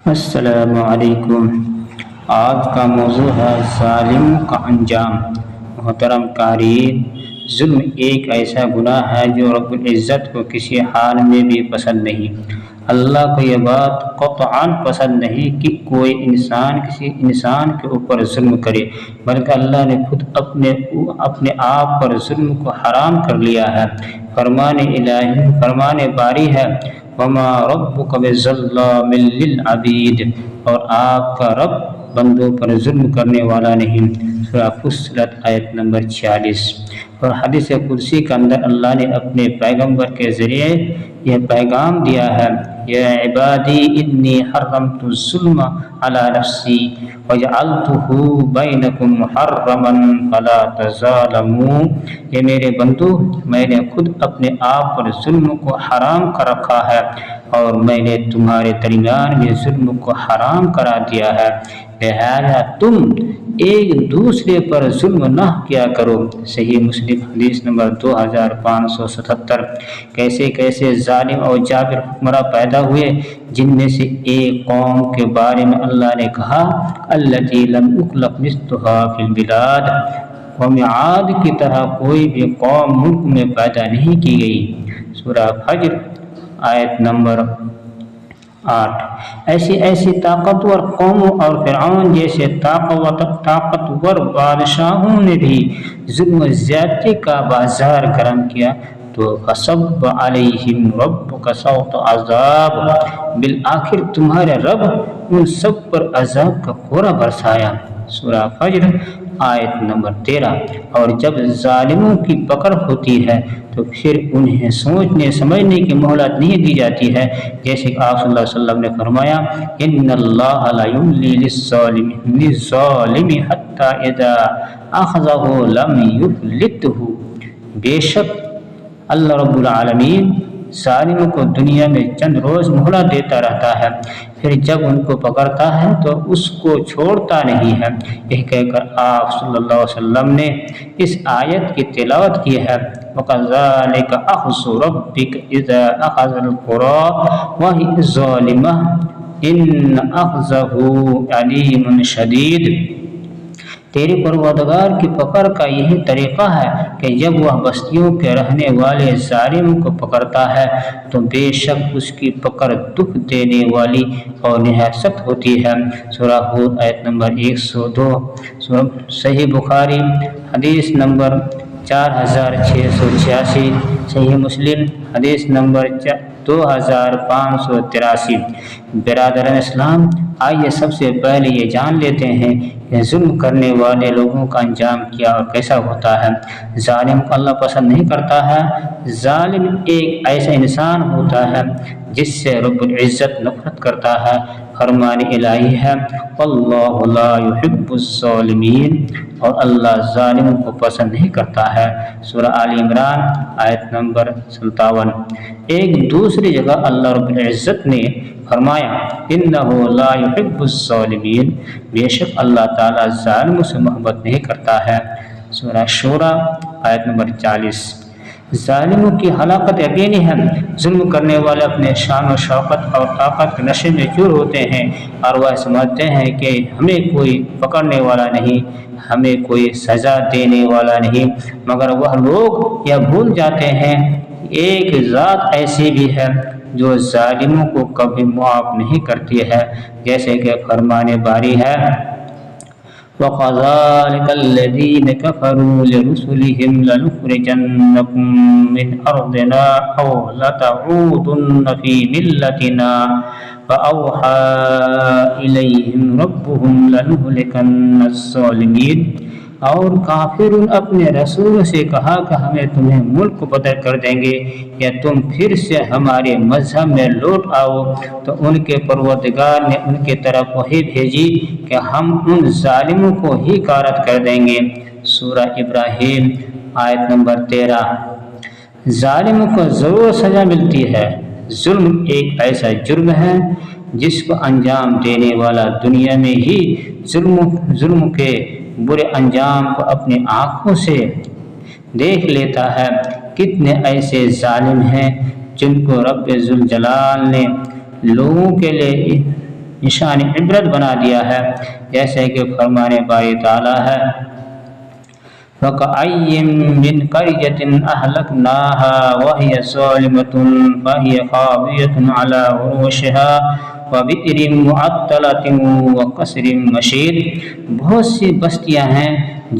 السلام علیکم۔ آج کا موضوع ہے ظالم کا انجام۔ محترم قارئین، ظلم ایک ایسا گناہ ہے جو رب العزت کو کسی حال میں بھی پسند نہیں۔ اللہ کو یہ بات قطعاً پسند نہیں کہ کوئی انسان کسی انسان کے اوپر ظلم کرے، بلکہ اللہ نے خود اپنے آپ پر ظلم کو حرام کر لیا ہے۔ فرمان باری ہے وَمَا رَبُّكَ بِظَلَّامٍ لِّلْعَبِيدِ، اور آپ کا رب بندوں پر ظلم کرنے والا نہیں۔ سورہ فصلت آیت نمبر 46۔ اور حدیث قدسی کے اندر اللہ نے اپنے پیغمبر کے ذریعے یہ پیغام دیا ہے، یا عبادی انی حرمت الظلم علی نفسی وجعلتہ بینکم محرما فلا تظالموا، یہ میرے بندو، میں نے خود اپنے آپ پر ظلم کو حرام کر رکھا ہے اور میں نے تمہارے درمیان میں ظلم کو حرام کرا دیا ہے، لہذا تم ایک دوسرے پر ظلم نہ کیا کرو۔ صحیح مسلم حدیث نمبر 2577۔ کیسے کیسے ظالم اور جابر حکمراں پیدا ہوئے، جن میں سے ایک قوم کے بارے میں اللہ نے کہا التی لم یخلق مثلها فی البلاد، قوم عاد کی طرح کوئی بھی قوم ملک میں پیدا نہیں کی گئی۔ سورہ فجر آیت نمبر 8۔ ایسی طاقتور قوموں اور فرعون جیسے طاقتور بادشاہوں نے بھی ظلم و زیادتی کا بازار گرم کیا تو فصب علیہم ربک سوط عذاب، بالآخر تمہارے رب ان سب پر عذاب کا کورا برسایا۔ سورہ فجر آیت نمبر 13۔ اور جب ظالموں کی پکڑ ہوتی ہے تو پھر انہیں سوچنے سمجھنے کی مہلت نہیں دی جاتی ہے، جیسے کہ آپ صلی اللہ علیہ وسلم نے فرمایا ان اللہ لا یملی للظالم حتی اذا اخذہ لم یفلتہ، بے شک اللہ رب العالمین ظالموں کو دنیا میں چند روز مہلت دیتا رہتا ہے، پھر جب ان کو پکڑتا ہے تو اس کو چھوڑتا نہیں ہے۔ یہ کہہ کر آپ صلی اللہ علیہ وسلم نے اس آیت کی تلاوت کی ہے وَكَذَلِكَ أَخْذُ رَبِّكَ إِذَا أَخَذَ الْقُرَىٰ وَهِيَ ظَالِمَةٌ إِنَّ أَخْذَهُ عَلِيمٌ شَدِيدٌ۔ تیرے پروردگار کی پکڑ کا یہی طریقہ ہے کہ جب وہ بستیوں کے رہنے والے ظالم کو پکڑتا ہے تو بے شک اس کی پکڑ دکھ دینے والی اور نہایت سخت ہوتی ہے۔ سورہ ہود آیت نمبر 102۔ صحیح بخاری حدیث نمبر 4686۔ صحیح مسلم حدیث نمبر 2583۔ برادران اسلام، آئیے سب سے پہلے یہ جان لیتے ہیں کہ ظلم کرنے والے لوگوں کا انجام کیا اور کیسا ہوتا ہے۔ ظالم کو اللہ پسند نہیں کرتا ہے۔ ظالم ایک ایسا انسان ہوتا ہے جس سے رب العزت نفرت کرتا ہے۔ فرمان الہی ہے واللہ لا یحب الظالمین، اور اللہ ظالموں کو پسند نہیں کرتا ہے۔ سورہ آل عمران آیت نمبر 57۔ ایک دوسری جگہ اللہ رب العزت نے فرمایا انہ لا یحب الظالمین، بے شک اللہ تعالیٰ ظالموں سے محبت نہیں کرتا ہے۔ سورہ شورى آیت نمبر 40۔ ظالموں کی ہلاکت یقینی ہے۔ ظلم کرنے والے اپنے شان و شوکت اور طاقت کے نشے میں چور ہوتے ہیں اور وہ سمجھتے ہیں کہ ہمیں کوئی پکڑنے والا نہیں، ہمیں کوئی سزا دینے والا نہیں، مگر وہ لوگ یہ بھول جاتے ہیں ایک ذات ایسی بھی ہے جو ظالموں کو کبھی معاف نہیں کرتی ہے، جیسے کہ فرمان باری ہے وَقَذَلِكَ الَّذِينَ كَفَرُوا لِرُسُلِهِمْ لَنُخْرِجَنَّكُم مِّنْ أَرْضِنَا أَوْ لَتَعُودُنَّ فِي مِلَّتِنَا فَأَوْحَىٰ إِلَيْهِمْ رَبُّهُمْ لَنُهْلِكَنَّ الظَّالِمِينَ۔ اور کافرون اپنے رسول سے کہا کہ ہمیں تمہیں ملک کو بدل کر دیں گے یا تم پھر سے ہمارے مذہب میں لوٹ آؤ، تو ان کے پروردگار نے ان کی طرف وحی بھیجی کہ ہم ان ظالموں کو ہی غارت کر دیں گے۔ سورہ ابراہیم آیت نمبر 13۔ ظالموں کو ضرور سزا ملتی ہے۔ ظلم ایک ایسا جرم ہے جس کو انجام دینے والا دنیا میں ہی ظلم کے برے انجام کو اپنی آنکھوں سے دیکھ لیتا ہے۔ کتنے ایسے ظالم ہیں جن کو رب ذوالجلال نے لوگوں کے لیے نشان عبرت بنا دیا ہے، جیسے کہ فرمان باری تعالیٰ ہے وَكَأَيٍّ مِّن قَرْيَةٍ أَهْلَكْنَاهَا وَهِيَ ظَالِمَةٌ فَهِيَ خَاوِيَةٌ عَلَىٰ عُرُوشِهَا وَبِئْرٍ مُّعَطَّلَةٍ وَقَصْرٍ مَّشِيدٍ۔ بہت سی بستیاں ہیں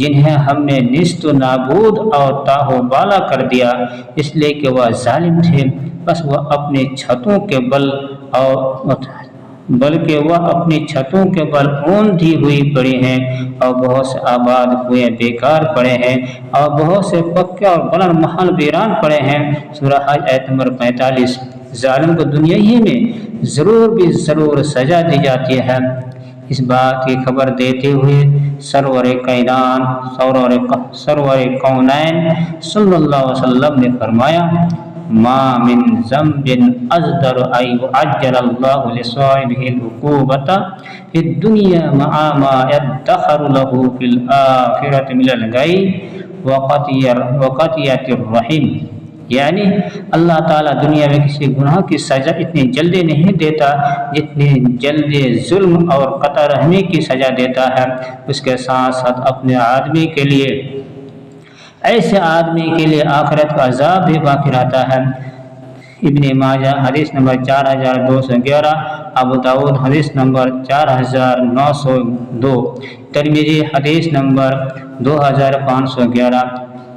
جنہیں ہم نے نیست و نابود اور تاہو بالا کر دیا اس لیے کہ وہ ظالم تھے، بس وہ اپنی چھتوں کے بل اوندھی ہوئی پڑی ہیں، اور بہت سے آباد ہوئے بیکار پڑے ہیں، اور بہت سے پکے اور بلند محل ویران پڑے ہیں۔ سورہ حج آیت نمبر 45۔ ظالم کو دنیا ہی میں ضرور سزا دی جاتی ہے۔ اس بات کی خبر دیتے ہوئے سرور کونین صلی اللہ علیہ وسلم نے فرمایا ما من ذنب ازدر ان يعجل الله لصاحبه العقوبة في الدنيا مع ما يدخر له في الآخرة من الغي وقطيعة الرحم، یعنی اللہ تعالیٰ دنیا میں کسی گناہ کی سزا اتنی جلدی نہیں دیتا جتنی جلدی ظلم اور قطع رحمی کی سزا دیتا ہے۔ اس کے ساتھ ساتھ اپنے ایسے آدمی کے لیے آخرت کا عذاب بھی باقی رہتا ہے۔ ابن ماجہ حدیث نمبر 4211، ابو داؤد حدیث نمبر 4902، ترمذی حدیث نمبر 2511،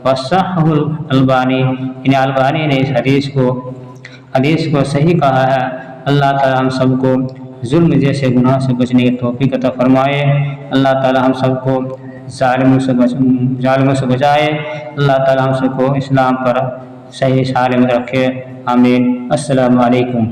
وصححہ الالبانی، البانی نے اس حدیث کو صحیح کہا ہے۔ اللہ تعالی ہم سب کو ظلم جیسے گناہ سے بچنے کی توفیق عطا فرمائے، اللہ تعالی ہم سب کو ظالموں سے بچائے، اللہ تعالی ہم سب کو اسلام پر صحیح سالم رکھے، آمین۔ السلام علیکم۔